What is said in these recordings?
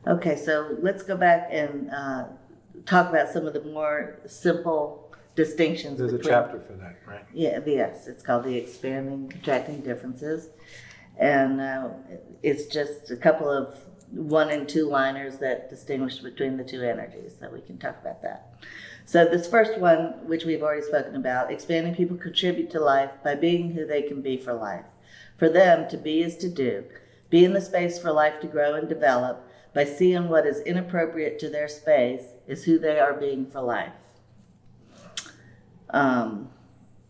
Okay, so let's go back and talk about some of the more simple distinctions. There's a chapter for that, right? Yeah, yes, it's called the expanding, contracting differences. And it's just a couple of 1 and 2 liners that distinguish between the two energies, so we can talk about that. So this first one, which we've already spoken about, expanding people contribute to life by being who they can be for life. For them, to be is to do. Be in the space for life to grow and develop by seeing what is inappropriate to their space is who they are being for life.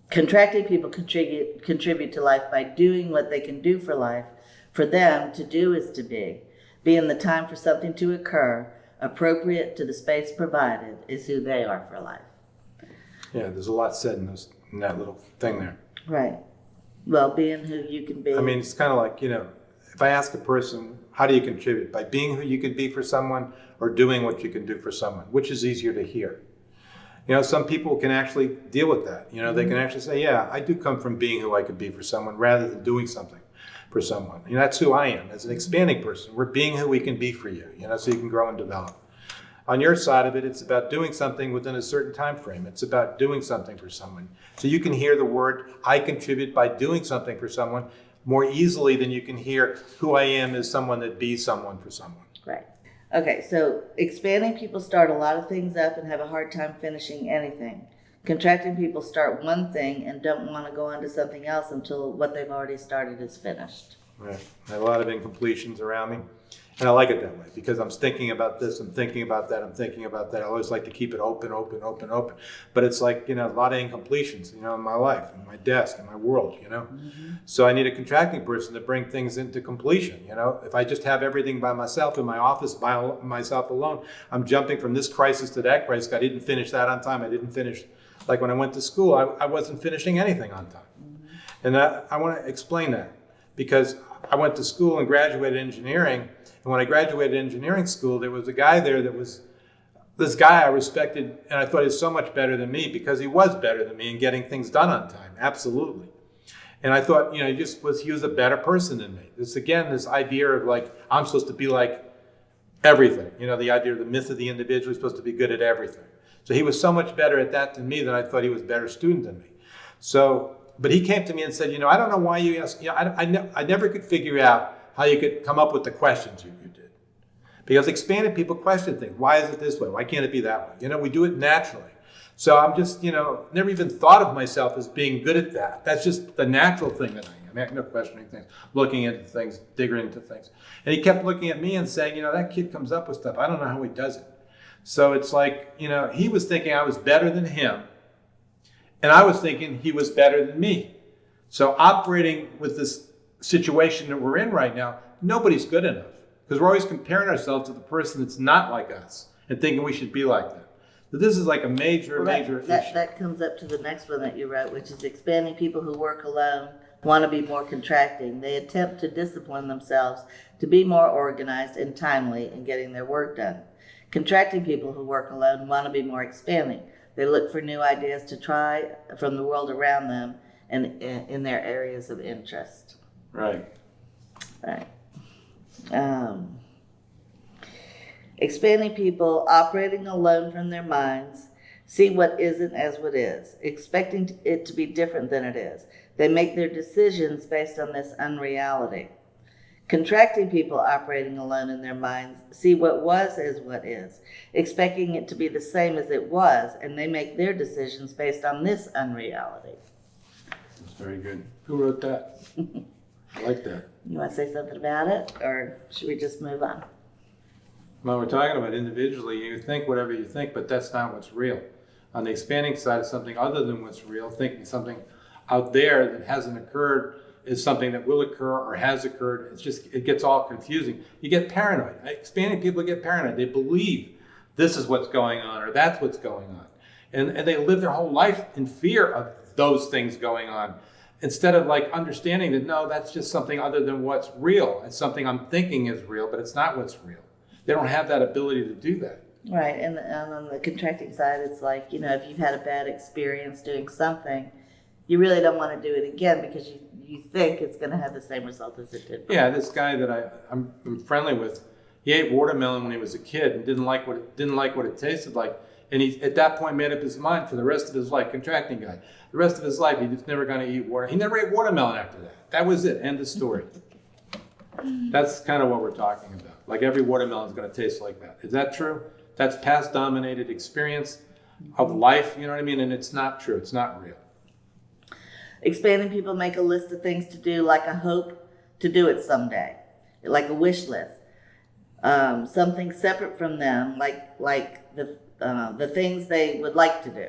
Contracting people contribute to life by doing what they can do for life. For them, to do is to be. Be in the time for something to occur, appropriate to the space provided, is who they are for life. Yeah, there's a lot said in that little thing there. Right. Well, being who you can be. I mean, it's kind of like, if I ask a person, how do you contribute? By being who you can be for someone or doing what you can do for someone? Which is easier to hear? Some people can actually deal with that. They can actually say, yeah, I do come from being who I could be for someone rather than doing something for someone. That's who I am as an expanding person. We're being who we can be for you, so you can grow and develop. On your side of it, it's about doing something within a certain time frame. It's about doing something for someone. So you can hear the word, I contribute by doing something for someone more easily than you can hear who I am as someone that be someone for someone. Right. Okay, so expanding people start a lot of things up and have a hard time finishing anything. Contracting people start one thing and don't want to go on to something else until what they've already started is finished. Right. I have a lot of incompletions around me. And I like it that way because I'm thinking about this, I'm thinking about that, I'm thinking about that. I always like to keep it open. But it's like, a lot of incompletions, in my life, in my desk, in my world, Mm-hmm. So I need a contracting person to bring things into completion, If I just have everything by myself in my office, by myself alone, I'm jumping from this crisis to that crisis. I didn't finish that on time. I didn't finish, like when I went to school, I wasn't finishing anything on time. Mm-hmm. And I want to explain that because I went to school and graduated engineering. And when I graduated engineering school, there was a guy there this guy I respected, and I thought he was so much better than me because he was better than me in getting things done on time, absolutely. And I thought, he was a better person than me. This idea of like, I'm supposed to be like everything, the idea of the myth of the individual is supposed to be good at everything. So he was so much better at that than me that I thought he was a better student than me. But he came to me and said, I don't know why you asked, I never could figure out how you could come up with the questions you did. Because expanded people question things. Why is it this way? Why can't it be that way? We do it naturally. So I'm just, never even thought of myself as being good at that. That's just the natural thing that I am. No questioning things, looking into things, digging into things. And he kept looking at me and saying, that kid comes up with stuff. I don't know how he does it. So it's like, he was thinking I was better than him. And I was thinking he was better than me. So operating with this situation that we're in right now, nobody's good enough because we're always comparing ourselves to the person that's not like us and thinking we should be like them. So this is like a major issue. That comes up to the next one that you wrote, which is expanding people who work alone want to be more contracting. They attempt to discipline themselves to be more organized and timely in getting their work done. Contracting people who work alone want to be more expanding. They look for new ideas to try from the world around them and in their areas of interest. Right. Expanding people operating alone from their minds see what isn't as what is, expecting it to be different than it is. They make their decisions based on this unreality. Contracting people operating alone in their minds see what was as what is, expecting it to be the same as it was, and they make their decisions based on this unreality. That's very good. Who wrote that? I like that. You want to say something about it, or should we just move on? Well, we're talking about individually. You think whatever you think, but that's not what's real. On the expanding side of something other than what's real, thinking something out there that hasn't occurred is something that will occur or has occurred. It gets all confusing. You get paranoid. Expanding people get paranoid. They believe this is what's going on or that's what's going on. And they live their whole life in fear of those things going on. Instead of like understanding that, no, that's just something other than what's real. It's something I'm thinking is real, but it's not what's real. They don't have that ability to do that. Right, and on the contracting side, it's like, if you've had a bad experience doing something, you really don't want to do it again because you think it's going to have the same result as it did before. Yeah, this guy that I'm friendly with, He ate watermelon when he was a kid and didn't like what it tasted like. And he, at that point, made up his mind for the rest of his life, contracting guy. The rest of his life, he was never going to eat water. He never ate watermelon after that. That was it. End of story. That's kind of what we're talking about. Like every watermelon is going to taste like that. Is that true? That's past dominated experience of life, you know what I mean? And it's not true. It's not real. Expanding people make a list of things to do, like a hope to do it someday, like a wish list. Something separate from them, like the things they would like to do.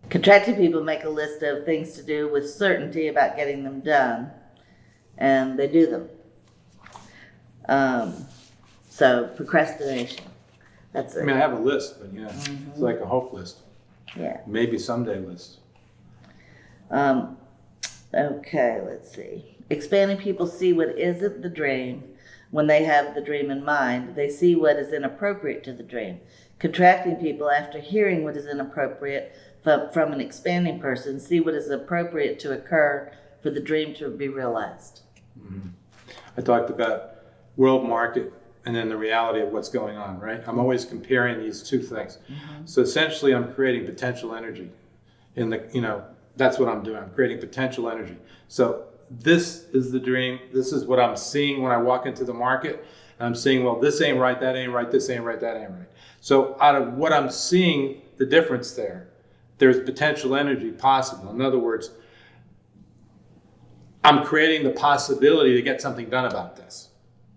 Contracted people make a list of things to do with certainty about getting them done, and they do them. So procrastination. That's it. I mean, I have a list, but yeah, it's like a hope list. Yeah. Maybe someday list. Okay, let's see. Expanding people see what isn't the dream when they have the dream in mind. They see what is inappropriate to the dream. Contracting people, after hearing what is inappropriate from an expanding person, see what is appropriate to occur for the dream to be realized. Mm-hmm. I talked about world market and then the reality of what's going on, right? I'm always comparing these two things. Mm-hmm. So essentially I'm creating potential energy in the, that's what I'm doing. I'm creating potential energy. So this is the dream. This is what I'm seeing when I walk into the market. I'm seeing, well, this ain't right, that ain't right, this ain't right, that ain't right. So out of what I'm seeing, the difference there's potential energy possible. In other words, I'm creating the possibility to get something done about this.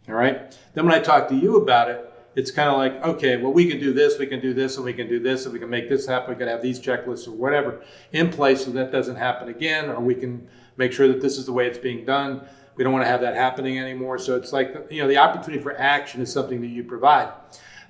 All right? Then when I talk to you about it, it's kind of like, okay, well, we can do this, we can do this, and we can do this, and we can make this happen. We can have these checklists or whatever in place so that doesn't happen again, or we can make sure that this is the way it's being done. We don't want to have that happening anymore. So it's like, the opportunity for action is something that you provide.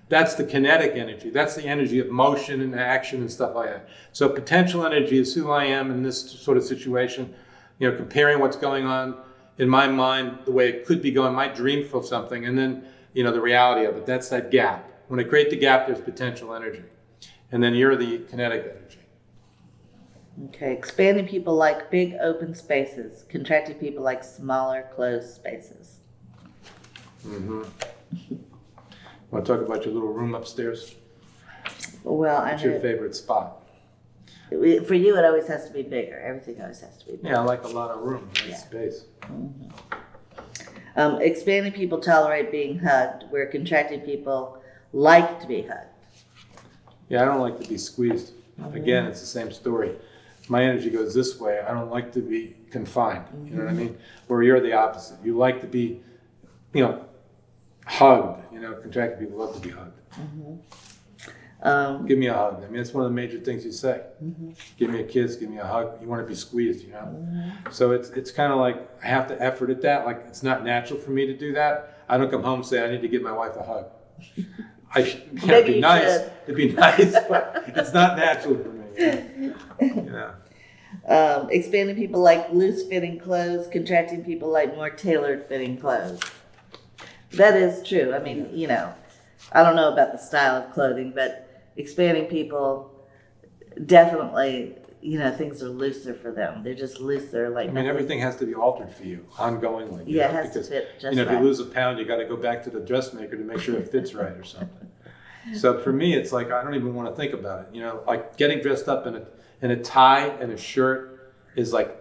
That's the kinetic energy. That's the energy of motion and action and stuff like that. So potential energy is who I am in this sort of situation, comparing what's going on in my mind, the way it could be going, my dream for something, and then, the reality of it. That's that gap. When I create the gap, there's potential energy. And then you're the kinetic energy. Okay, expanding people like big open spaces. Contracted people like smaller closed spaces. Mm-hmm. Want to talk about your little room upstairs? Well, What's your favorite spot? For you, it always has to be bigger. Everything always has to be bigger. Yeah, I like a lot of room, space. Mm-hmm. Expanding people tolerate being hugged, where contracted people like to be hugged. Yeah, I don't like to be squeezed. Mm-hmm. Again, it's the same story. My energy goes this way. I don't like to be confined. Mm-hmm. You know what I mean? Where you're the opposite. You like to be, hugged. Contracted people love to be hugged. Mm-hmm. Give me a hug. I mean, it's one of the major things you say. Mm-hmm. Give me a kiss, give me a hug. You want to be squeezed, Mm-hmm. So it's kind of like I have to effort at that. Like it's not natural for me to do that. I don't come home and say I need to give my wife a hug. It'd be nice. It'd be nice, but it's not natural for me. Expanding people like loose-fitting clothes. Contracting people like more tailored-fitting clothes. That is true. I mean, I don't know about the style of clothing, but expanding people definitely, things are looser for them. They're just looser. Like everything has to be altered for you ongoingly. Yeah, it has to fit just right. If you lose a pound, you got to go back to the dressmaker to make sure it fits right or something. So for me, it's like I don't even want to think about it. Like getting dressed up in a tie and a shirt is like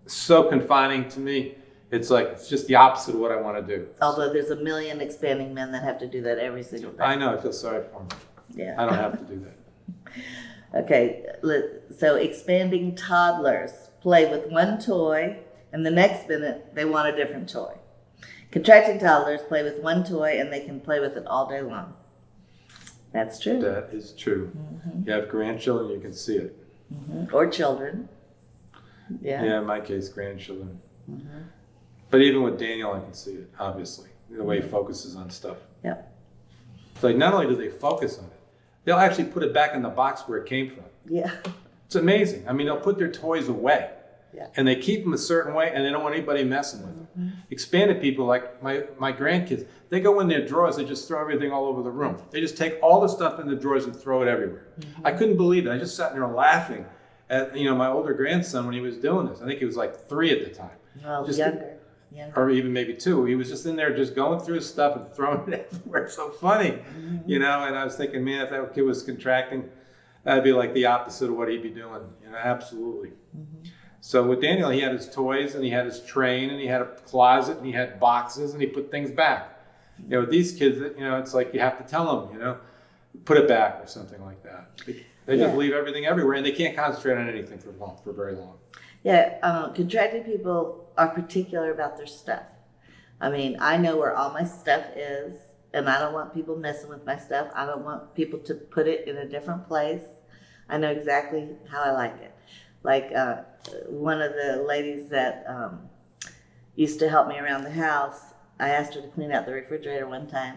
so confining to me. It's like, it's just the opposite of what I want to do. Although there's a million expanding men that have to do that every single day. I know, I feel sorry for them. Yeah. I don't have to do that. Okay, so expanding toddlers play with one toy, and the next minute they want a different toy. Contracting toddlers play with one toy, and they can play with it all day long. That's true. That is true. Mm-hmm. You have grandchildren, you can see it. Mm-hmm. Or children. Yeah. Yeah, in my case, grandchildren. Mm-hmm. But even with Daniel, I can see it, obviously, the way he focuses on stuff. Yep. It's like not only do they focus on it, they'll actually put it back in the box where it came from. Yeah. It's amazing. I mean, they'll put their toys away. Yeah. And they keep them a certain way, and they don't want anybody messing with them. Mm-hmm. Expanded people, like my grandkids, they go in their drawers, they just throw everything all over the room. They just take all the stuff in the drawers and throw it everywhere. Mm-hmm. I couldn't believe it. I just sat there laughing at my older grandson when he was doing this. I think he was like 3 at the time. Well, younger. Yeah. or even maybe 2. He was just in there just going through his stuff and throwing it everywhere. It's so funny, you know, and I was thinking, man, if that kid was contracting, that'd be like the opposite of what he'd be doing, you know, absolutely. So with Daniel, he had his toys and he had his train and he had a closet and he had boxes and he put things back. You know, with these kids, you know, it's like you have to tell them, you know, put it back or something like that. They just leave everything everywhere and they can't concentrate on anything for very long. Yeah, contracted people are particular about their stuff. I mean, I know where all my stuff is, and I don't want people messing with my stuff. I don't want people to put it in a different place. I know exactly how I like it. Like one of the ladies that used to help me around the house, I asked her to clean out the refrigerator one time.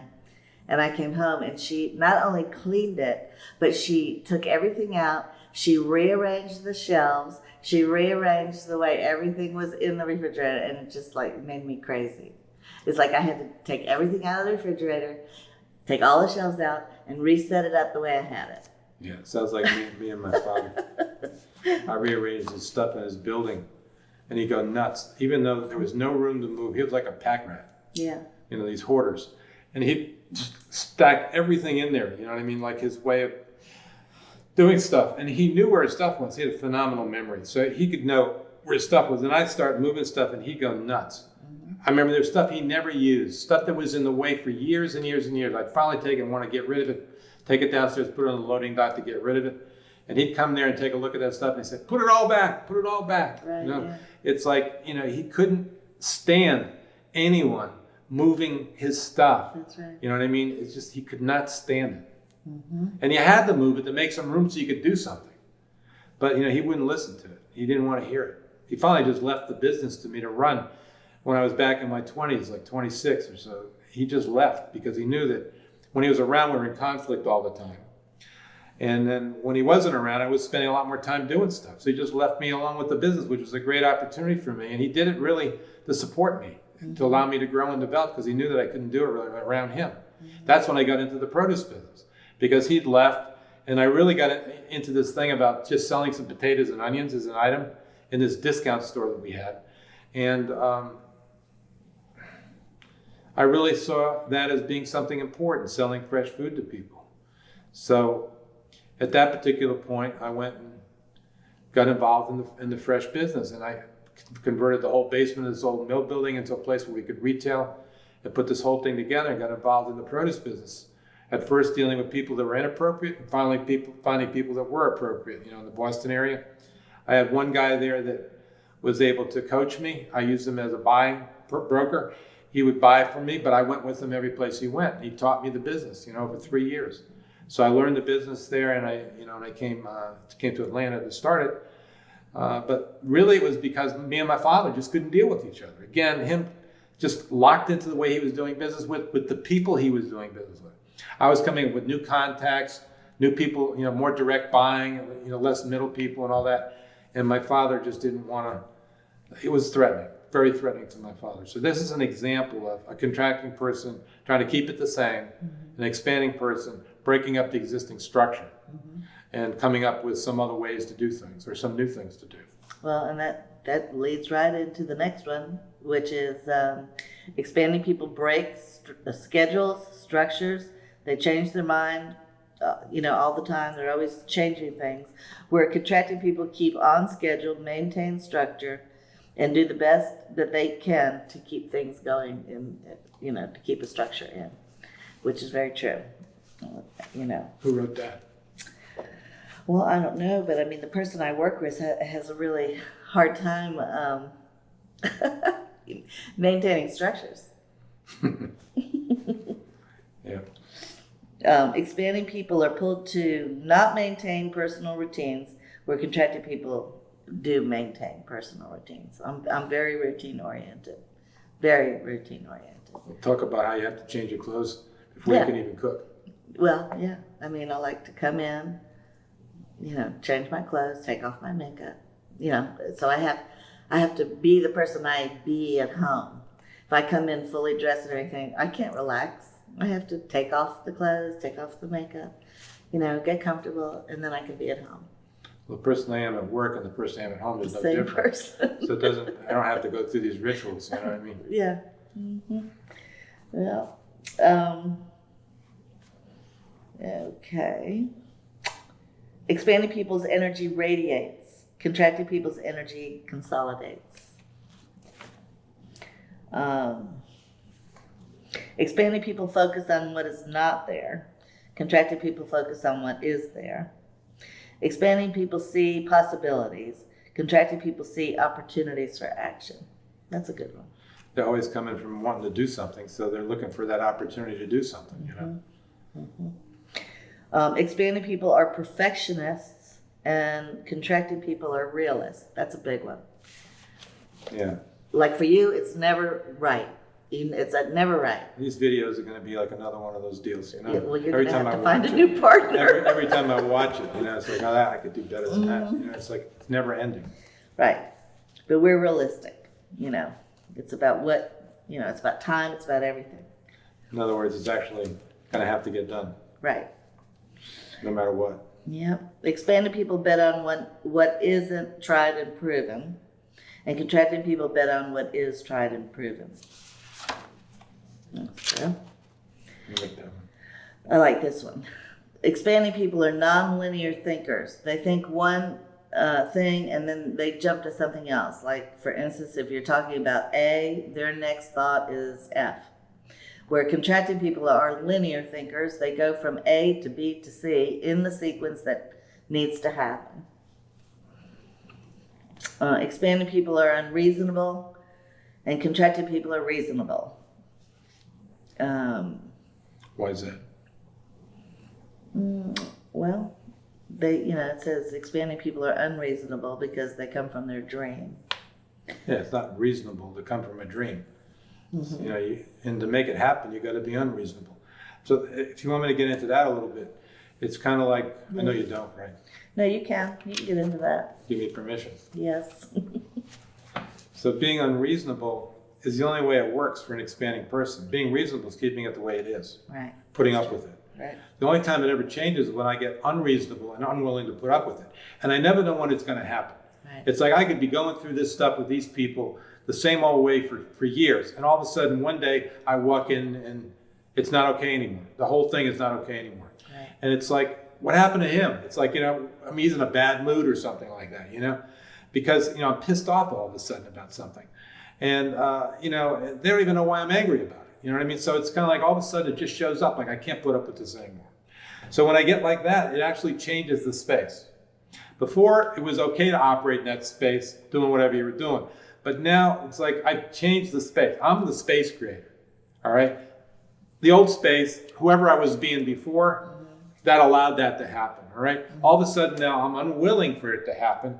And I came home and she not only cleaned it, but she took everything out. She rearranged the shelves. She rearranged the way everything was in the refrigerator, and it just like made me crazy. It's like I had to take everything out of the refrigerator, take all the shelves out, and reset it up the way I had it. Yeah, it sounds like me and my father. I rearranged his stuff in his building, and he'd go nuts. Even though there was no room to move, he was like a pack rat. Yeah. You know, these hoarders. And he'd just stack everything in there, you know what I mean? Like his way of doing stuff. And he knew where his stuff was. He had a phenomenal memory. So he could know where his stuff was. And I'd start moving stuff, and he'd go nuts. I remember there was stuff he never used, stuff that was in the way for years and years and years. I'd finally take it and want to get rid of it, take it downstairs, put it on the loading dock to get rid of it. And he'd come there and take a look at that stuff and he said, put it all back, put it all back. Right, you know, yeah. It's like, you know, he couldn't stand anyone moving his stuff. That's right. You know what I mean? It's just, he could not stand it. And you had to move it to make some room so you could do something. But, you know, he wouldn't listen to it. He didn't want to hear it. He finally just left the business to me to run when I was back in my 20s, like 26 or so. He just left because he knew that when he was around, we were in conflict all the time. And then when he wasn't around, I was spending a lot more time doing stuff. So he just left me along with the business, which was a great opportunity for me. And he did it really to support me, to allow me to grow and develop, because he knew that I couldn't do it really around him. That's when I got into the produce business, because he'd left, and I really got into this thing about just selling some potatoes and onions as an item in this discount store that we had. And I really saw that as being something important, selling fresh food to people. So at that particular point, I went and got involved in the fresh business, and I converted the whole basement of this old mill building into a place where we could retail and put this whole thing together, and got involved in the produce business. At first dealing with people that were inappropriate, and finally finding people that were appropriate, you know, in the Boston area. I had one guy there that was able to coach me. I used him as a buying broker. He would buy from me, but I went with him every place he went. He taught me the business, you know, for 3 years. So I learned the business there, and I came to Atlanta to start it. But really it was because me and my father just couldn't deal with each other. Again, him just locked into the way he was doing business with the people he was doing business with. I was coming up with new contacts, new people, you know, more direct buying, you know, less middle people and all that. And my father just didn't want to, it was threatening, very threatening to my father. So this is an example of a contracting person trying to keep it the same, an expanding person breaking up the existing structure and coming up with some other ways to do things or some new things to do. Well, and that leads right into the next one, which is expanding people break schedules, structures. They change their mind, you know, all the time. They're always changing things. Where contracting people keep on schedule, maintain structure, and do the best that they can to keep things going in, you know, to keep a structure in, which is very true. You know. Who wrote that? Well, I don't know, but I mean, the person I work with has a really hard time maintaining structures. Yeah. Expanding people are pulled to not maintain personal routines, where contracted people do maintain personal routines. I'm very routine oriented, very routine oriented. We'll talk about how you have to change your clothes before you can even cook. Well, yeah. I mean, I like to come in, you know, change my clothes, take off my makeup, you know. So I have to be the person I be at home. If I come in fully dressed and everything, I can't relax. I have to take off the clothes, take off the makeup, you know, get comfortable, and then I can be at home. the person I am at work and the person I am at home is The no same different. person. So it doesn't. I don't have to go through these rituals. You know what I mean? Yeah. Well, okay. Expanding people's energy radiates. Contracting people's energy consolidates. Expanding people focus on what is not there. Contracting people focus on what is there. Expanding people see possibilities. Contracting people see opportunities for action. That's a good one. They're always coming from wanting to do something, so they're looking for that opportunity to do something. You know. Expanding people are perfectionists, and contracting people are realists. That's a big one. Yeah. Like for you, it's never right. It's never right. These videos are going to be like another one of those deals, you know. Yeah, well, you're every going to time have I to find a watch new partner. every time I watch it, you know, it's like, oh, I could do better than that. You know, it's like it's never ending. Right. But we're realistic, you know. It's about what, you know, it's about time, it's about everything. In other words, it's actually going to have to get done. Right. No matter what. Yep. Expanding people bet on what isn't tried and proven, and contracting people bet on what is tried and proven. That's good. I like that one. I like this one. Expanding people are non-linear thinkers. They think one thing and then they jump to something else. Like, for instance, if you're talking about A, their next thought is F. Where contracting people are linear thinkers, they go from A to B to C in the sequence that needs to happen. Expanding people are unreasonable, and contracted people are reasonable. Why is that? Well, it says expanding people are unreasonable because they come from their dream. Yeah, it's not reasonable to come from a dream. You know, and to make it happen, you got to be unreasonable. So, if you want me to get into that a little bit, it's kind of like I know you don't, right? No, you can. You can get into that. Give me permission. Yes. So, being unreasonable is the only way it works for an expanding person. Being reasonable is keeping it the way it is, Right. putting up with it. Right. The only time it ever changes is when I get unreasonable and unwilling to put up with it. And I never know when it's going to happen. Right. It's like I could be going through this stuff with these people the same old way for years. And all of a sudden, one day, I walk in and it's not okay anymore. The whole thing is not okay anymore. Right. And it's like, what happened to him? It's like, he's in a bad mood or something like that, Because, I'm pissed off all of a sudden about something. And, they don't even know why I'm angry about it. You know what I mean? So it's kind of like all of a sudden it just shows up, like I can't put up with this anymore. So when I get like that, it actually changes the space. Before, it was okay to operate in that space, doing whatever you were doing. But now it's like I've changed the space. I'm the space creator, all right? The old space, whoever I was being before, that allowed that to happen, all right? All of a sudden now I'm unwilling for it to happen.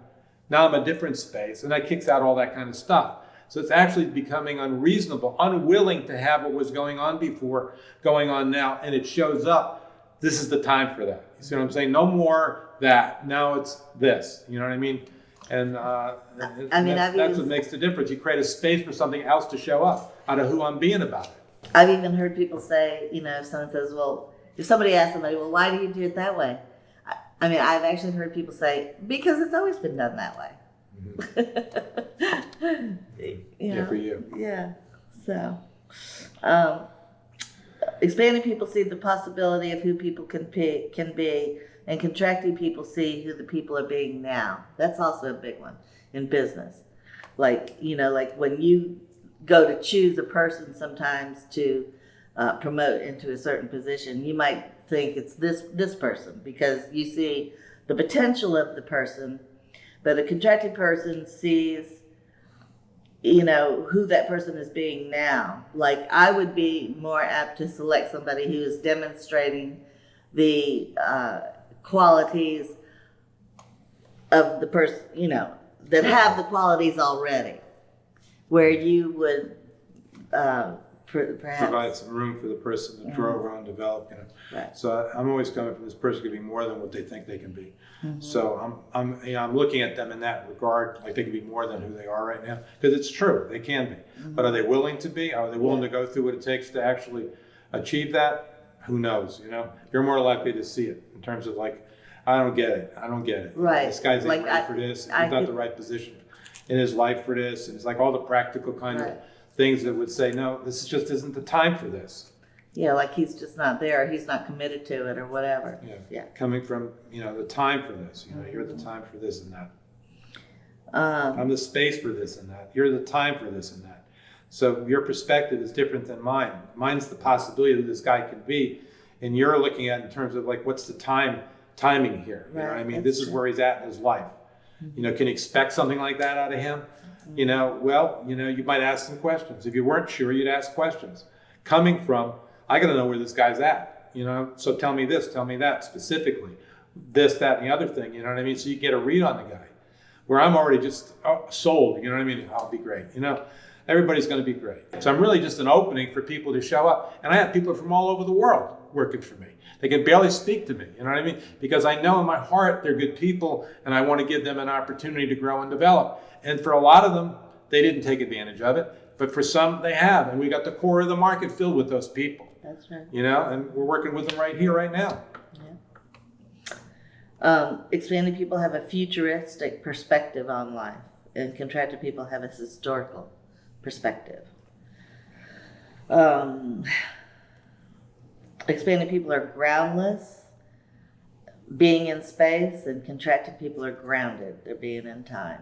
Now I'm a different space, and that kicks out all that kind of stuff. So it's actually becoming unreasonable, unwilling to have what was going on before going on now, and it shows up. This is the time for that. You see what I'm saying? No more that. Now it's this. You know what I mean? And that's what makes the difference. You create a space for something else to show up out of who I'm being about it. I've even heard people say, if someone says, well, if somebody asks somebody, well, why do you do it that way? I've actually heard people say, because it's always been done that way. Yeah, for you. Yeah. So, expanding people see the possibility of who people can be, and contracting people see who the people are being now. That's also a big one in business. Like when you go to choose a person sometimes to promote into a certain position, you might think it's this person because you see the potential of the person. But a contracted person sees, who that person is being now. Like, I would be more apt to select somebody who is demonstrating the qualities of the person, that have the qualities already. Where you would perhaps provide some room for the person to grow, grow, and develop. Right. So I'm always coming from this person to be more than what they think they can be. So I'm looking at them in that regard, like they can be more than who they are right now, because it's true, they can be. But are they willing to be? Are they willing to go through what it takes to actually achieve that? Who knows? You're more likely to see it in terms of like I don't get it. I don't get it. Right. This guy's Like, ain't ready for this. He's I not could- the right position in his life for this. And it's like all the practical kind Right. of things that would say, no, this just isn't the time for this. Yeah, like he's just not there, or he's not committed to it, or whatever. Yeah. Yeah. Coming from, the time for this. You're the time for this and that. Um, I'm the space for this and that. You're the time for this and that. So your perspective is different than mine. Mine's the possibility that this guy can be, and you're looking at it in terms of like, what's the timing here? You know what I Right, mean? that's This is true. where he's at in his life. Can you expect something like that out of him? Well, you might ask some questions. If you weren't sure, you'd ask questions. Coming from, I got to know where this guy's at. So tell me this, tell me that specifically, this, that, and the other thing. You know what I mean? So you get a read on the guy. Where I'm already just sold. You know what I mean? I'll be great. Everybody's going to be great. So I'm really just an opening for people to show up. And I have people from all over the world working for me. They can barely speak to me. You know what I mean? Because I know in my heart they're good people, and I want to give them an opportunity to grow and develop. And for a lot of them, they didn't take advantage of it. But for some, they have. And we got the core of the market filled with those people. That's right. And we're working with them right here, right now. Expanded people have a futuristic perspective on life, and contracted people have a historical perspective. Expanded people are groundless, being in space, and contracted people are grounded, they're being in time.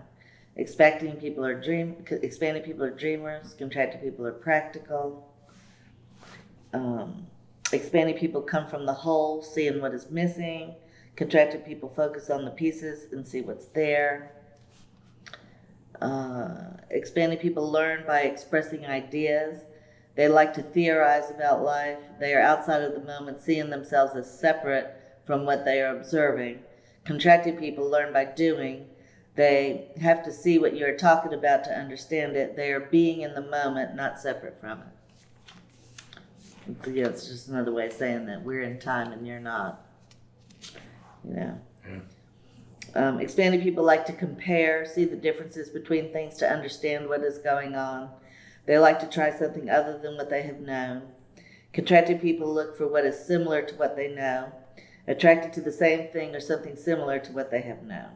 Expanded people are dreamers, contracted people are practical. Expanded people come from the whole, seeing what is missing. Contracted people focus on the pieces and see what's there. Expanded people learn by expressing ideas. They like to theorize about life. They are outside of the moment, seeing themselves as separate from what they are observing. Contracted people learn by doing. They have to see what you're talking about to understand it. They are being in the moment, not separate from it. It's just another way of saying that we're in time and you're not. Yeah. Expanded people like to compare, see the differences between things to understand what is going on. They like to try something other than what they have known. Contracted people look for what is similar to what they know, attracted to the same thing or something similar to what they have known.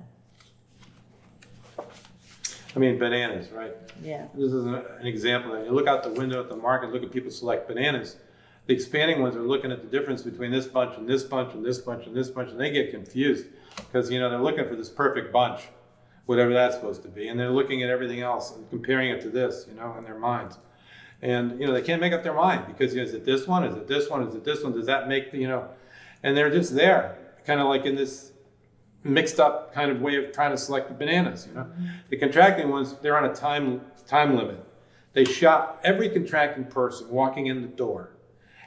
Bananas, right? Yeah. This is an example. You look out the window at the market, look at people select bananas. The expanding ones are looking at the difference between this bunch and this bunch and this bunch and this bunch, and they get confused because, they're looking for this perfect bunch, whatever that's supposed to be, and they're looking at everything else and comparing it to this, in their minds. And, they can't make up their mind because, is it this one? Is it this one? Is it this one? Does that make and they're just there, kind of like in this mixed up kind of way of trying to select the bananas, The contracting ones, they're on a time limit. They shop. Every contracting person walking in the door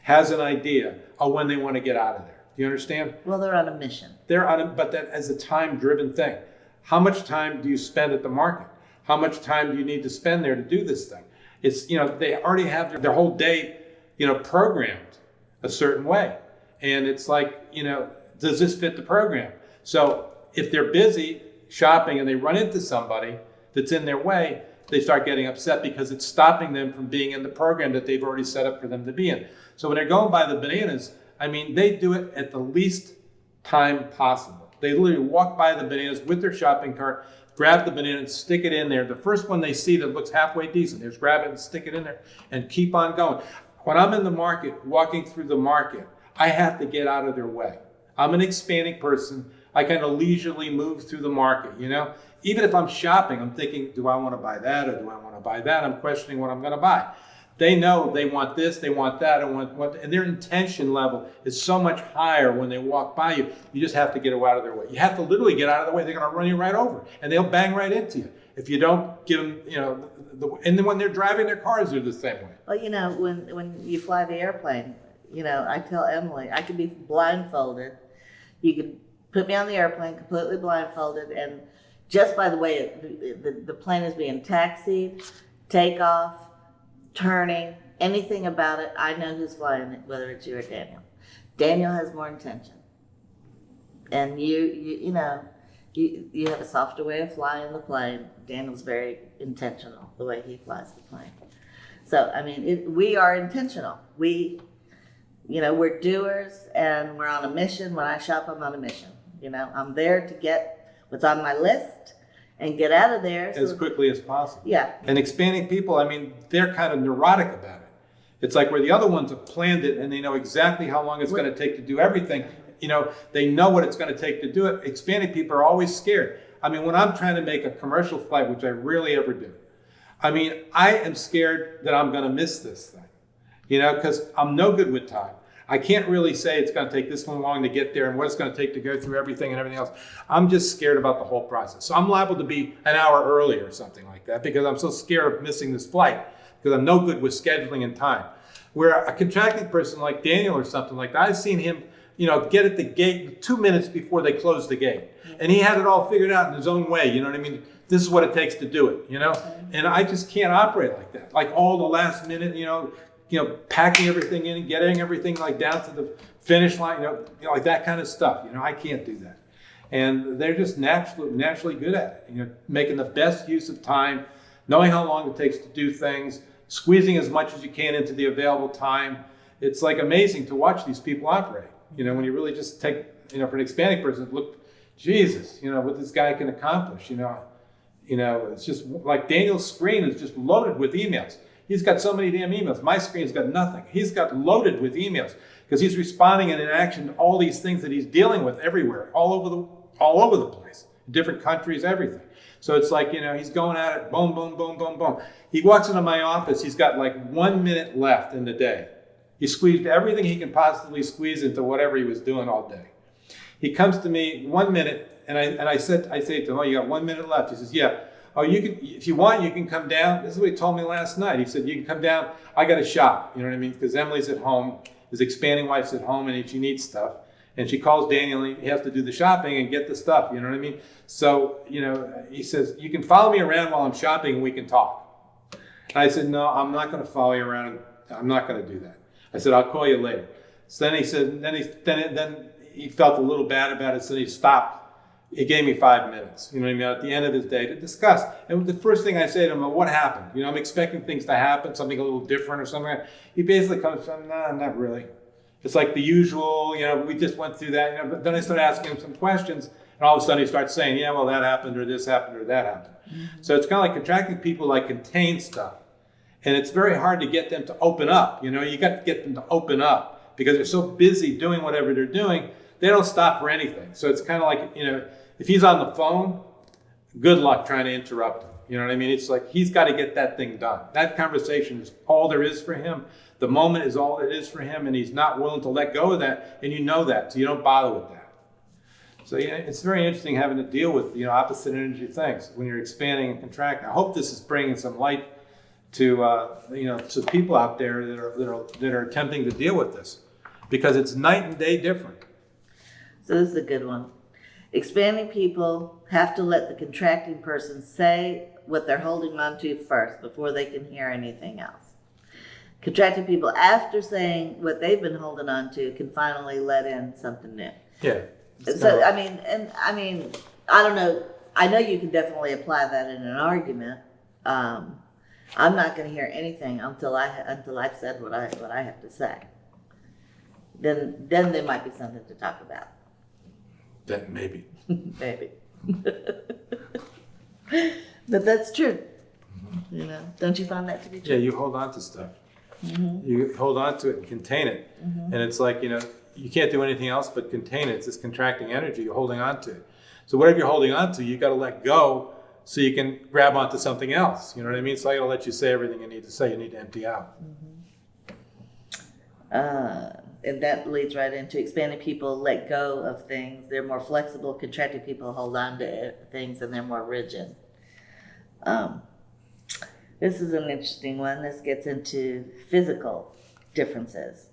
has an idea of when they want to get out of there. Do you understand? Well, they're on a mission. But that as a time-driven thing. How much time do you spend at the market? How much time do you need to spend there to do this thing? It's, they already have their whole day, programmed a certain way. And it's like, does this fit the program? So if they're busy shopping and they run into somebody that's in their way, they start getting upset because it's stopping them from being in the program that they've already set up for them to be in. So when they're going by the bananas, they do it at the least time possible. They literally walk by the bananas with their shopping cart, grab the banana and stick it in there. The first one they see that looks halfway decent, they just grab it and stick it in there and keep on going. When I'm in the market, walking through the market, I have to get out of their way. I'm an expanding person. I kind of leisurely move through the market, Even if I'm shopping, I'm thinking, do I want to buy that or do I want to buy that? I'm questioning what I'm going to buy. They know they want this, they want that, and their intention level is so much higher when they walk by you. You just have to get out of their way. You have to literally get out of the way. They're going to run you right over, and they'll bang right into you if you don't give them, and then when they're driving their cars, they're the same way. Well, when you fly the airplane, I tell Emily, I could be blindfolded. You could put me on the airplane completely blindfolded, and just by the way the plane is being taxied, takeoff, turning, anything about it, I know who's flying it, whether it's you or Daniel. Daniel has more intention. And you have a softer way of flying the plane. Daniel's very intentional, the way he flies the plane. So, we are intentional. We're doers, and we're on a mission. When I shop, I'm on a mission. You know, I'm there to get what's on my list and get out of there. As quickly as possible. Yeah. And expanding people, I mean, they're kind of neurotic about it. It's like where the other ones have planned it and they know exactly how long it's going to take to do everything. You know, they know what it's going to take to do it. Expanding people are always scared. I mean, when I'm trying to make a commercial flight, which I rarely ever do, I mean, I am scared that I'm going to miss this thing, you know, because I'm no good with time. I can't really say it's going to take this long to get there and what it's going to take to go through everything and everything else. I'm just scared about the whole process. So I'm liable to be an hour early or something like that because I'm so scared of missing this flight because I'm no good with scheduling and time. Where a contracting person like Daniel or something like that, I've seen him, you know, get at the gate 2 minutes before they close the gate. And he had it all figured out in his own way, you know what I mean? This is what it takes to do it, you know? And I just can't operate like that. Like all the last minute, you know, packing everything in and getting everything like down to the finish line, you know, like that kind of stuff. You know, I can't do that. And they're just naturally good at it, you know, making the best use of time, knowing how long it takes to do things, squeezing as much as you can into the available time. It's like amazing to watch these people operate. You know, when you really just take, you know, for an expanding person, look, Jesus, you know, what this guy can accomplish, you know, it's just like Daniel's screen is just loaded with emails. He's got so many damn emails. My screen's got nothing. He's got loaded with emails because he's responding in action to all these things that he's dealing with everywhere, all over the place, different countries, everything. So it's like, you know, he's going at it, boom, boom, boom, boom, boom. He walks into my office. He's got like 1 minute left in the day. He squeezed everything he can possibly squeeze into whatever he was doing all day. He comes to me 1 minute, and I say to him, "Oh, you got 1 minute left." He says, "Yeah. Oh, you can, if you want, you can come down." This is what he told me last night. He said, "You can come down. I got to shop." You know what I mean? Because Emily's at home, his expanding wife's at home, and she needs stuff. And she calls Daniel, and he has to do the shopping and get the stuff. You know what I mean? So, you know, he says, "You can follow me around while I'm shopping, and we can talk." And I said, "No, I'm not going to follow you around. I'm not going to do that." I said, "I'll call you later." So then he said, then he felt a little bad about it, so he stopped. He gave me 5 minutes, you know what I mean, at the end of his day to discuss. And the first thing I say to him, "Well, what happened? You know, I'm expecting things to happen, something a little different or something." He basically comes from, "Nah, not really. It's like the usual, you know, we just went through that." You know, but then I started asking him some questions, and all of a sudden he starts saying, "Yeah, well, that happened, or this happened, or that happened." Mm-hmm. So it's kind of like contracting people like contain stuff. And it's very hard to get them to open up. You know, you got to get them to open up because they're so busy doing whatever they're doing, they don't stop for anything. So it's kind of like, you know, if he's on the phone, good luck trying to interrupt him. You know what I mean? It's like he's got to get that thing done. That conversation is all there is for him. The moment is all it is for him, and he's not willing to let go of that, and you know that, so you don't bother with that. So yeah, it's very interesting having to deal with, you know, opposite energy things when you're expanding and contracting. I hope this is bringing some light to you know, to people out there that are attempting to deal with this, because it's night and day different. So this is a good one. Expanding people have to let the contracting person say what they're holding on to first before they can hear anything else. Contracting people, after saying what they've been holding on to, can finally let in something new. Yeah. So I mean, I don't know. I know you can definitely apply that in an argument. I'm not going to hear anything until I've said what I have to say. Then there might be something to talk about. Then maybe. Maybe. But that's true. Mm-hmm. You know, don't you find that to be true? Yeah, you hold on to stuff. Mm-hmm. You hold on to it and contain it. Mm-hmm. And it's like, you know, you can't do anything else but contain it. It's this contracting energy you're holding on to. So whatever you're holding on to, you got to let go so you can grab onto something else. You know what I mean? So I got to let you say everything you need to say. You need to empty out. Mm-hmm. And that leads right into expanding people let go of things. They're more flexible. Contracting people hold on to things, and they're more rigid. This is an interesting one. This gets into physical differences.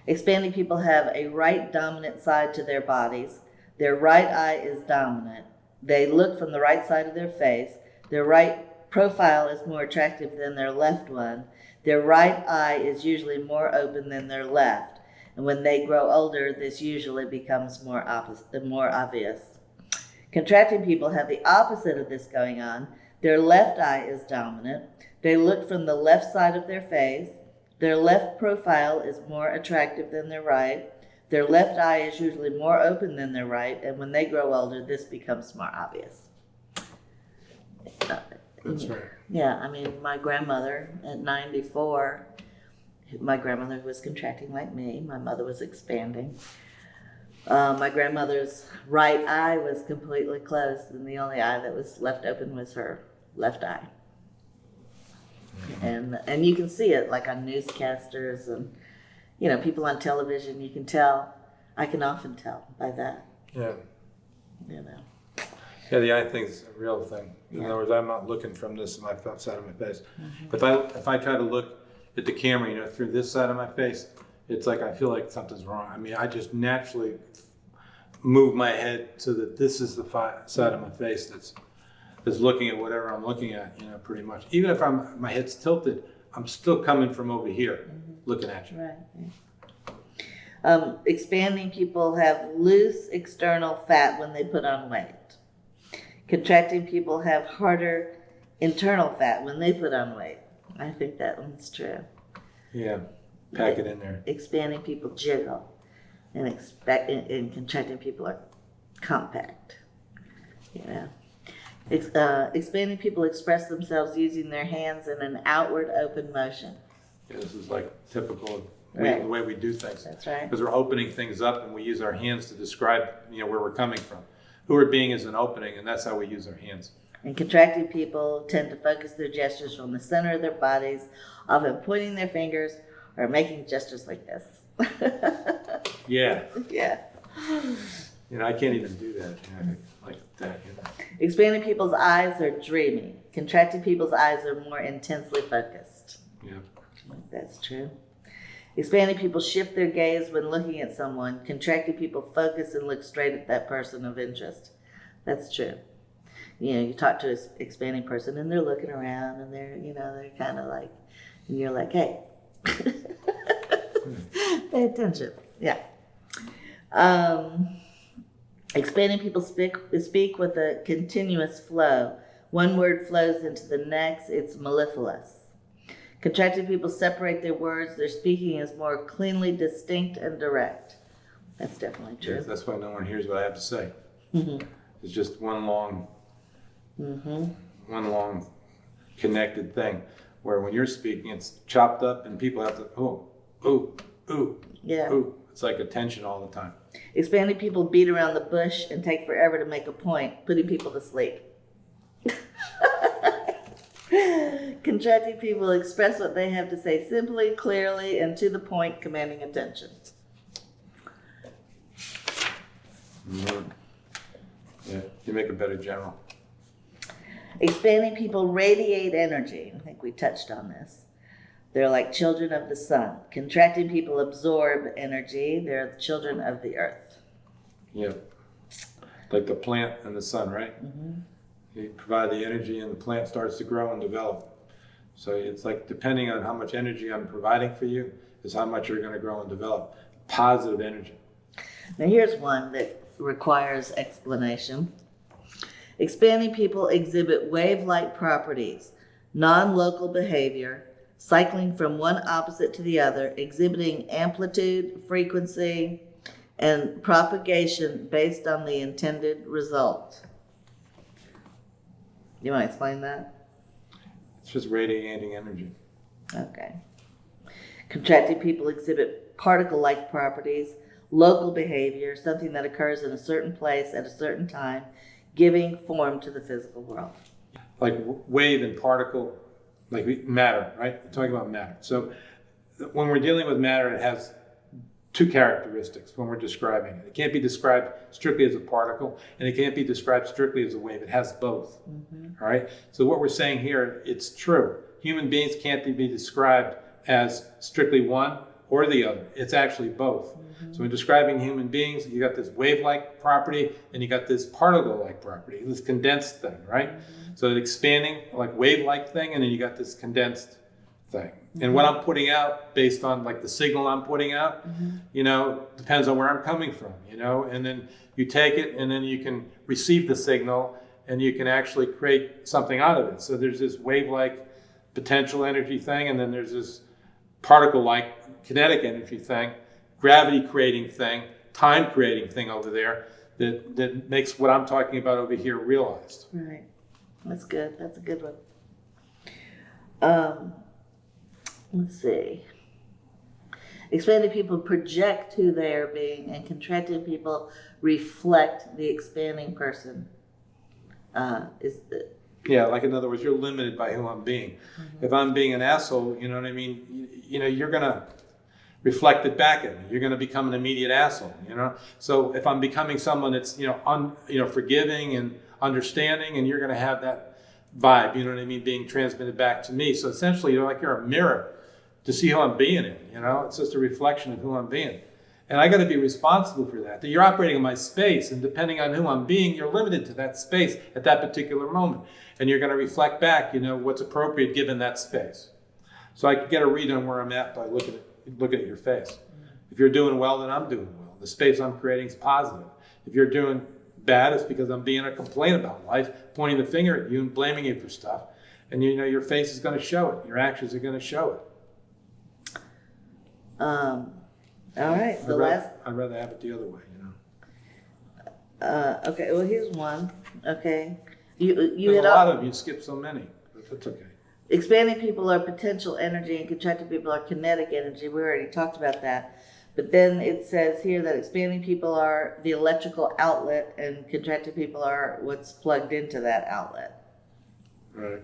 Expanding people have a right dominant side to their bodies. Their right eye is dominant. They look from the right side of their face. Their right profile is more attractive than their left one. Their right eye is usually more open than their left. And when they grow older, this usually becomes more obvious. Contracting people have the opposite of this going on. Their left eye is dominant. They look from the left side of their face. Their left profile is more attractive than their right. Their left eye is usually more open than their right, and when they grow older, this becomes more obvious. That's right. Yeah, I mean, my grandmother at 94, my grandmother was contracting like me. My mother was expanding. My grandmother's right eye was completely closed, and the only eye that was left open was her left eye. And you can see it like on newscasters and people on television. You can tell. I can often tell by that. Yeah. Yeah, the eye thing's a real thing. In other words, I'm not looking from this side of my face. Mm-hmm. If I try to look at the camera, through this side of my face, it's like I feel like something's wrong. I mean, I just naturally move my head so that this is the side of my face that's looking at whatever I'm looking at, pretty much. Even if my head's tilted, I'm still coming from over here, looking at you. Right. Expanding people have loose external fat when they put on weight. Contracting people have harder internal fat when they put on weight. I think that one's true. Yeah, pack it in there. Expanding people jiggle, and contracting people are compact. Expanding people express themselves using their hands in an outward open motion. Yeah, this is like typical of Right. the way we do things. That's right. Because we're opening things up and we use our hands to describe, where we're coming from. Who we're being is an opening, and that's how we use our hands. And contracting people tend to focus their gestures from the center of their bodies, often pointing their fingers or making gestures like this. Yeah. Yeah. I can't even do that, like that. Expanding people's eyes are dreamy. Contracting people's eyes are more intensely focused. Yeah. That's true. Expanding people shift their gaze when looking at someone. Contracting people focus and look straight at that person of interest. That's true. You talk to an expanding person and they're looking around and they're kind of like, and you're like, hey, pay attention. Yeah. Expanding people speak with a continuous flow. One word flows into the next. It's mellifluous. Contracted people separate their words. Their speaking is more cleanly distinct and direct. That's definitely true. Yes, that's why no one hears what I have to say. Mm-hmm. It's just one long connected thing. Where when you're speaking, it's chopped up and people have to, Yeah. ooh. It's like attention all the time. Expanding people beat around the bush and take forever to make a point, putting people to sleep. Contracting people express what they have to say simply, clearly, and to the point, commanding attention. Mm-hmm. Yeah, you make a better general. Expanding people radiate energy. I think we touched on this. They're like children of the sun. Contracting people absorb energy. They're children of the earth. Yeah, like the plant and the sun, right? Mm-hmm. You provide the energy and the plant starts to grow and develop. So it's like depending on how much energy I'm providing for you is how much you're going to grow and develop. Positive energy. Now here's one that requires explanation. Expanding people exhibit wave-like properties, non-local behavior, cycling from one opposite to the other, exhibiting amplitude, frequency, and propagation based on the intended result. You want to explain that? It's just radiating energy. Okay. Contracting people exhibit particle-like properties, local behavior, something that occurs in a certain place at a certain time, giving form to the physical world. Like wave and particle, like matter, right? We're talking about matter. So when we're dealing with matter, it has two characteristics when we're describing it. It can't be described strictly as a particle, and it can't be described strictly as a wave. It has both. Mm-hmm. All right? So what we're saying here, it's true. Human beings can't be described as strictly one or the other. It's actually both. Mm-hmm. So when describing human beings, you got this wave-like property, and you got this particle-like property, this condensed thing, right? Mm-hmm. So it's expanding, like wave-like thing, and then you got this condensed thing. And what I'm putting out based on like the signal I'm putting out, depends on where I'm coming from, and then you take it and then you can receive the signal and you can actually create something out of it. So there's this wave-like potential energy thing, and then there's this particle-like kinetic energy thing gravity creating thing, time creating thing over there that makes what I'm talking about over here realized. Right. That's good. That's a good one. Let's see. Expanding people project who they are being, and contracted people reflect the expanding person. Yeah, like in other words, you're limited by who I'm being. Mm-hmm. If I'm being an asshole, you know what I mean? You're gonna reflect it back at me. You're gonna become an immediate asshole. So if I'm becoming someone that's forgiving and understanding, and you're gonna have that vibe. You know what I mean? Being transmitted back to me. So essentially, you're a mirror to see who I'm being in. It's just a reflection of who I'm being. And I got to be responsible for that. That you're operating in my space, and depending on who I'm being, you're limited to that space at that particular moment. And you're going to reflect back, what's appropriate given that space. So I can get a read on where I'm at by looking at your face. If you're doing well, then I'm doing well. The space I'm creating is positive. If you're doing bad, it's because I'm being a complaint about life, pointing the finger at you and blaming you for stuff. And your face is going to show it. Your actions are going to show it. All right. I'd rather have it the other way, Okay. Well, here's one. Okay. There's a lot of them. You skip so many, but that's okay. Expanding people are potential energy, and contracted people are kinetic energy. We already talked about that. But then it says here that expanding people are the electrical outlet, and contracted people are what's plugged into that outlet. Right.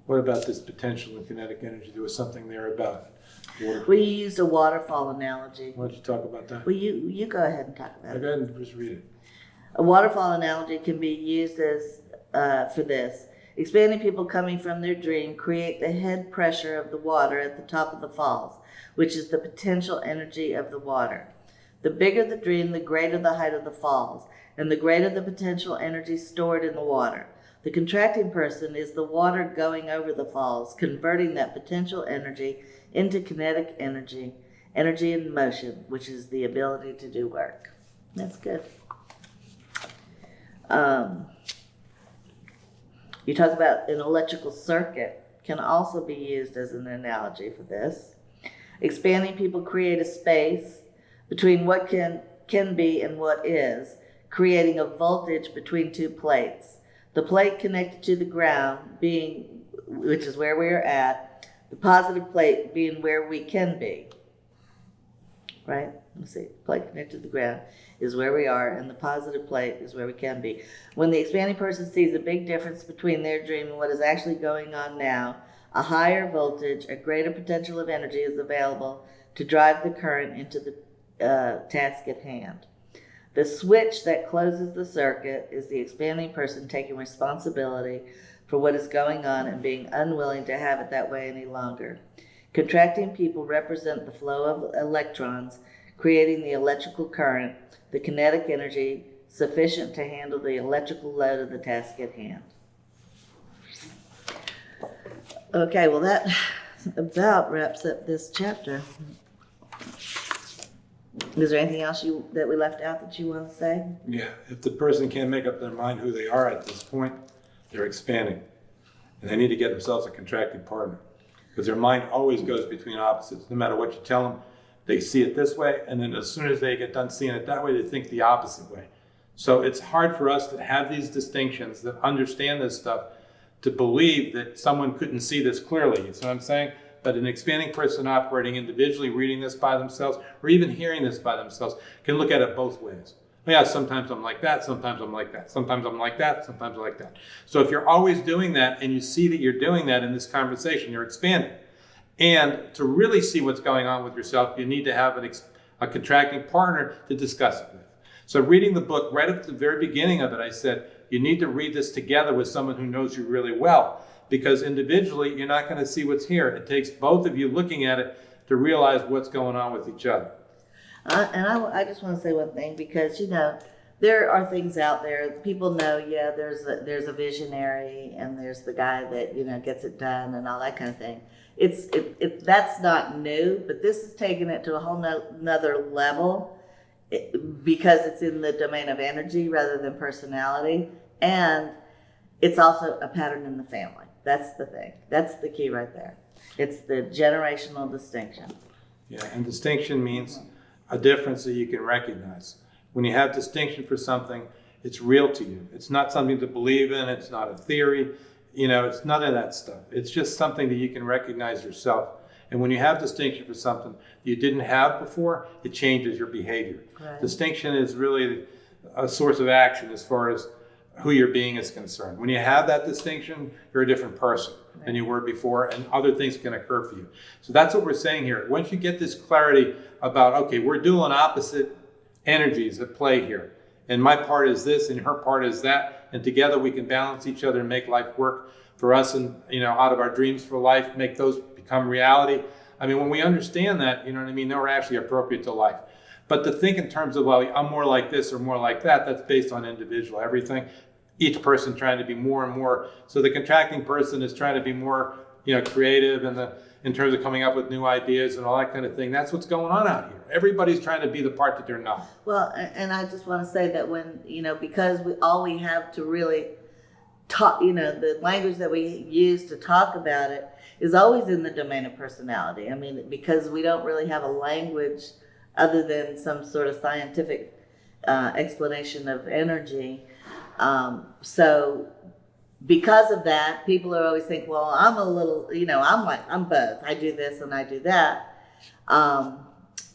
What about this potential and kinetic energy? There was something there about water. We used a waterfall analogy. Why don't you talk about that? Well, you go ahead and talk about it. Go ahead and just read it. A waterfall analogy can be used as for this. Expanding people coming from their dream create the head pressure of the water at the top of the falls, which is the potential energy of the water. The bigger the dream, the greater the height of the falls, and the greater the potential energy stored in the water. The contracting person is the water going over the falls, converting that potential energy into kinetic energy in motion, which is the ability to do work. That's good. You talk about an electrical circuit can also be used as an analogy for this. Expanding people create a space between what can be and what is, creating a voltage between two plates. The plate connected to the ground which is where we are at, the positive plate being where we can be. Right? Let's see. Plate connected to the ground is where we are, and the positive plate is where we can be. When the expanding person sees a big difference between their dream and what is actually going on now, a higher voltage, a greater potential of energy is available to drive the current into the task at hand. The switch that closes the circuit is the expanding person taking responsibility for what is going on and being unwilling to have it that way any longer. Contracting people represent the flow of electrons, creating the electrical current, the kinetic energy sufficient to handle the electrical load of the task at hand. Okay, well that about wraps up this chapter. Is there anything else that we left out that you want to say? Yeah, if the person can't make up their mind who they are at this point, they're expanding. And they need to get themselves a contracting partner. Because their mind always goes between opposites. No matter what you tell them, they see it this way, and then as soon as they get done seeing it that way, they think the opposite way. So it's hard for us to have these distinctions, that understand this stuff, to believe that someone couldn't see this clearly. You see what I'm saying? But an expanding person operating individually, reading this by themselves, or even hearing this by themselves, can look at it both ways. Yeah, sometimes I'm like that, sometimes I'm like that, sometimes I'm like that, sometimes I'm like that. So if you're always doing that, and you see that you're doing that in this conversation, you're expanding. And to really see what's going on with yourself, you need to have a contracting partner to discuss it with. So reading the book, right at the very beginning of it, I said, you need to read this together with someone who knows you really well. Because individually, you're not going to see what's here. It takes both of you looking at it to realize what's going on with each other. I just want to say one thing, because, there are things out there. People know, there's a visionary, and there's the guy that, gets it done and all that kind of thing. That's not new, but this is taking it to a whole nother level because it's in the domain of energy rather than personality. And it's also a pattern in the family. That's the thing. That's the key right there. It's the generational distinction. Yeah, and distinction means a difference that you can recognize. When you have distinction for something, it's real to you. It's not something to believe in. It's not a theory. It's none of that stuff. It's just something that you can recognize yourself. And when you have distinction for something you didn't have before, it changes your behavior. Right. Distinction is really a source of action as far as who your being is concerned. When you have that distinction, you're a different person than you were before, and other things can occur for you. So that's what we're saying here. Once you get this clarity about, okay, we're dual and opposite energies at play here, and my part is this and her part is that, and together we can balance each other and make life work for us, and out of our dreams for life, make those become reality. I mean, when we understand that, they're actually appropriate to life. But to think in terms of, well, I'm more like this or more like that, that's based on individual everything. Each person trying to be more and more. So the contracting person is trying to be more, creative in terms of coming up with new ideas and all that kind of thing. That's what's going on out here. Everybody's trying to be the part that they're not. Well, and I just want to say that when, because all we have to really talk, the language that we use to talk about it is always in the domain of personality. I mean, because we don't really have a language other than some sort of scientific explanation of energy. So because of that, people are always think, well, I'm a little, I'm both. I do this and I do that.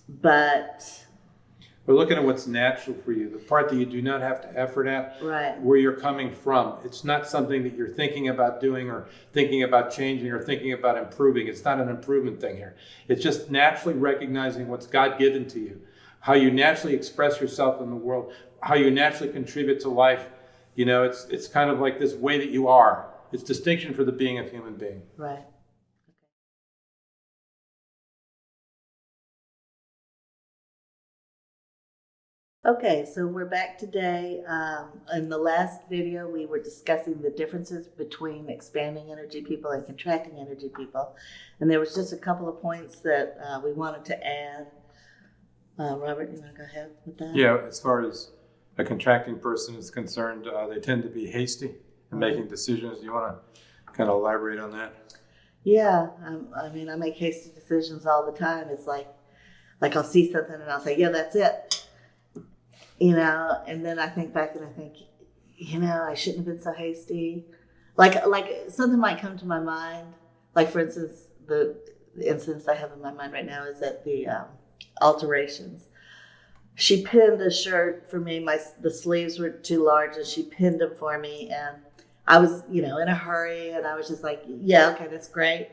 But we're looking at what's natural for you, the part that you do not have to effort at, right, where you're coming from. It's not something that you're thinking about doing or thinking about changing or thinking about improving. It's not an improvement thing here. It's just naturally recognizing what's God-given to you, how you naturally express yourself in the world, how you naturally contribute to life. It's kind of like this way that you are. It's distinction for the being of human being. right. Okay, so we're back today. In the last video, we were discussing the differences between expanding energy people and contracting energy people. And there was just a couple of points that we wanted to add. Robert, you want to go ahead with that? Yeah, as far as a contracting person is concerned, they tend to be hasty in making decisions. Do you want to kind of elaborate on that? Yeah, I make hasty decisions all the time. It's like I'll see something and I'll say, yeah, that's it. And then I think back and I think, I shouldn't have been so hasty. Like something might come to my mind. Like, for instance, the instance I have in my mind right now is at the alterations. She pinned a shirt for me. The sleeves were too large and she pinned them for me. And I was, in a hurry and I was just like, yeah, okay, that's great.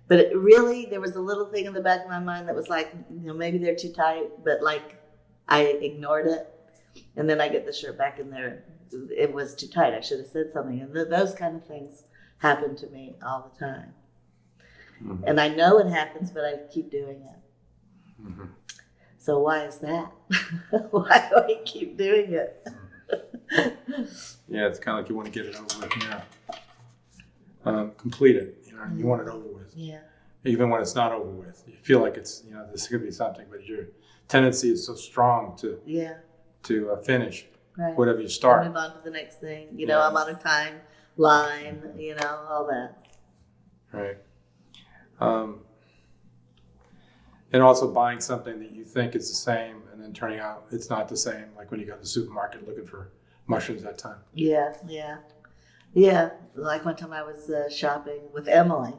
But there was a little thing in the back of my mind that was like, maybe they're too tight, but I ignored it. And then I get the shirt back in there. It was too tight. I should have said something. And those kind of things happen to me all the time. Mm-hmm. And I know it happens, but I keep doing it. Mm-hmm. So why is that? Why do I keep doing it? Yeah, it's kind of like you want to get it over with now. Complete it. You want it over with. Yeah. Even when it's not over with. You feel like it's, this could be something, but your tendency is so strong to finish whatever you start. Move on to the next thing. I'm on a timeline, all that. Right. And also buying something that you think is the same and then turning out it's not the same, like when you go to the supermarket looking for mushrooms that time. Yeah. Like one time I was shopping with Emily.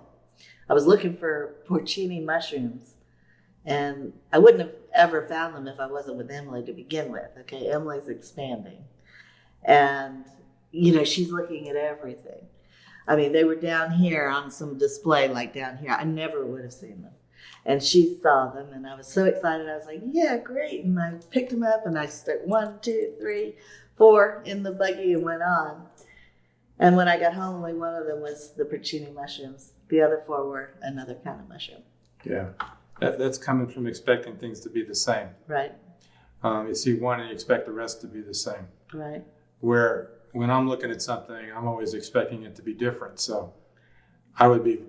I was looking for porcini mushrooms. And I wouldn't have ever found them if I wasn't with Emily to begin with. Okay, Emily's expanding. And, she's looking at everything. They were down here on some display, like down here. I never would have seen them. And she saw them, and I was so excited. I was like, yeah, great. And I picked them up, and I stuck 1, 2, 3, 4 in the buggy and went on. And when I got home, only one of them was the porcini mushrooms. The other 4 were another kind of mushroom. Yeah. That's coming from expecting things to be the same. Right. You see one and you expect the rest to be the same. Right. Where when I'm looking at something, I'm always expecting it to be different. So I would be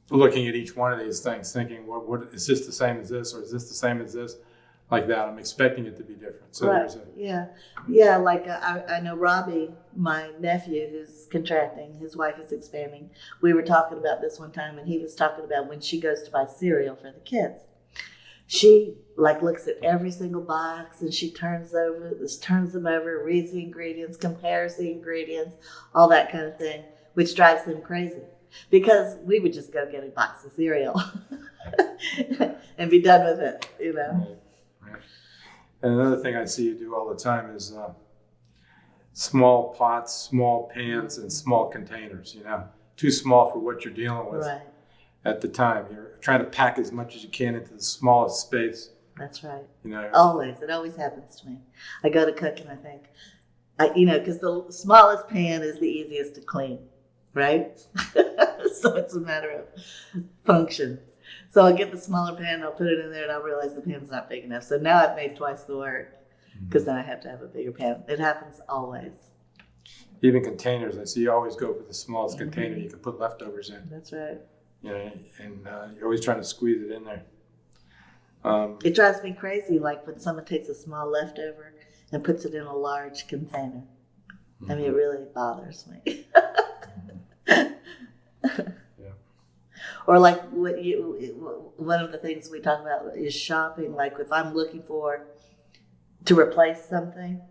looking at each one of these things thinking, what is this the same as this, or is this the same as this? Like that. I'm expecting it to be different. So right. Yeah. Like I know Robbie, my nephew who's contracting, his wife is expanding. We were talking about this one time, and he was talking about when she goes to buy cereal for the kids. She like looks at every single box and she turns them over, reads the ingredients, compares the ingredients, all that kind of thing, which drives them crazy because we would just go get a box of cereal and be done with it, you know. Right. And another thing I see you do all the time is small pots, small pans, and small containers. You know, too small for what you're dealing with Right. at the time. You're trying to pack as much as you can into the smallest space. That's right. You know, Always. It always happens to me. I go to cook and I think, because the smallest pan is the easiest to clean, right? So it's a matter of function. So I'll get the smaller pan, I'll put it in there, and I'll realize the pan's not big enough. So now I've made twice the work because then I have to have a bigger pan. It happens always. even containers. I see you always go for the smallest container you can put leftovers in. That's right. You know, and you're always trying to squeeze it in there. It drives me crazy, like when someone takes a small leftover and puts it in a large container. I mean, it really bothers me. Yeah. Or like one of the things we talk about is shopping. Like if I'm looking to replace something,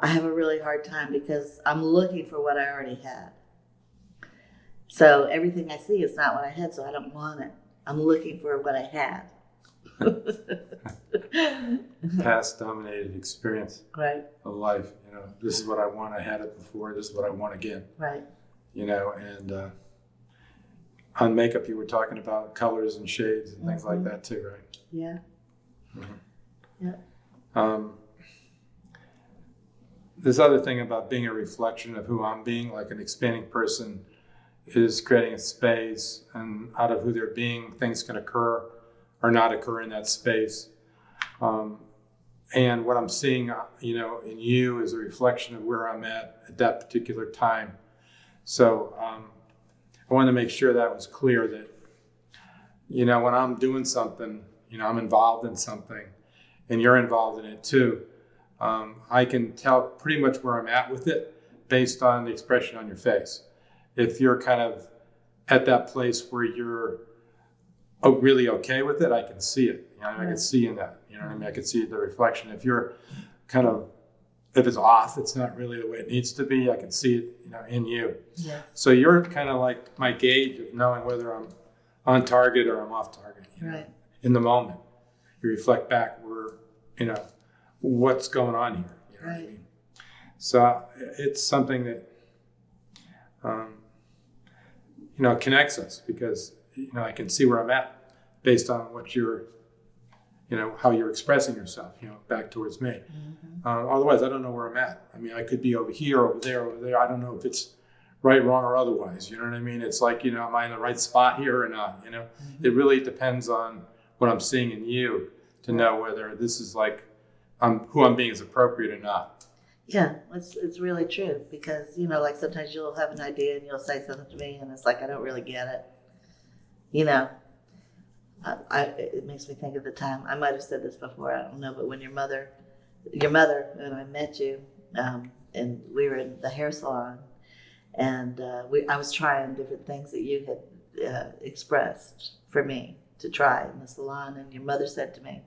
I have a really hard time because I'm looking for what I already had. So everything I see is not what I had, so I don't want it. I'm looking for what I had. Past dominated experience Right. of life. You know, this is what I want. I had it before. This is what I want again. Right. You know, and on makeup, you were talking about colors and shades and things like that too, right? Yeah. Yeah. This other thing about being a reflection of who I'm being, like an expanding person, is creating a space, and out of who they're being, things can occur or not occur in that space. And what I'm seeing, you know, in you is a reflection of where I'm at that particular time. So I wanted to make sure that was clear that, you know, when I'm doing something, you know, I'm involved in something, and you're involved in it too. I can tell pretty much where I'm at with it based on the expression on your face. If you're kind of at that place where you're really okay with it, I can see it. You know, I can see in that. You know what I mean? I can see the reflection. If you're kind of, if it's off, it's not really the way it needs to be, I can see it, you know, in you. Yeah. So you're kind of like my gauge of knowing whether I'm on target or I'm off target. You know? Right. In the moment, you reflect back where, you know, what's going on here. You know what I mean? So it's something that, you know, connects us because, you know, I can see where I'm at based on what you're, you know, how you're expressing yourself, you know, back towards me. Otherwise, I don't know where I'm at. I mean, I could be over here, over there. I don't know if it's right, wrong, or otherwise. You know what I mean? It's like, you know, am I in the right spot here or not? You know, it really depends on what I'm seeing in you to know whether this is like who I'm being is appropriate or not. Yeah, it's really true because, you know, like sometimes you'll have an idea and you'll say something to me and it's like, I don't really get it. You know, it makes me think of the time, I might have said this before, I don't know, but when your mother, when I met you, and we were in the hair salon and I was trying different things that you had expressed for me to try in the salon, and your mother said to me,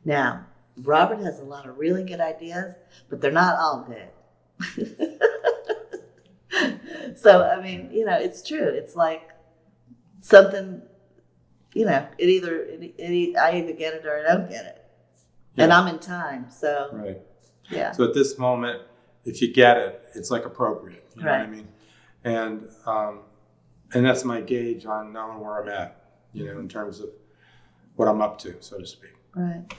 now, Robert has a lot of really good ideas, but they're not all good. So, I mean, you know, it's true. It's like something, you know, I either get it or I don't get it. Yeah. And I'm in time, so. Right. Yeah. So at this moment, if you get it, it's like appropriate. You know right. what I mean? And that's my gauge on knowing where I'm at, you know, in terms of what I'm up to, so to speak. Right.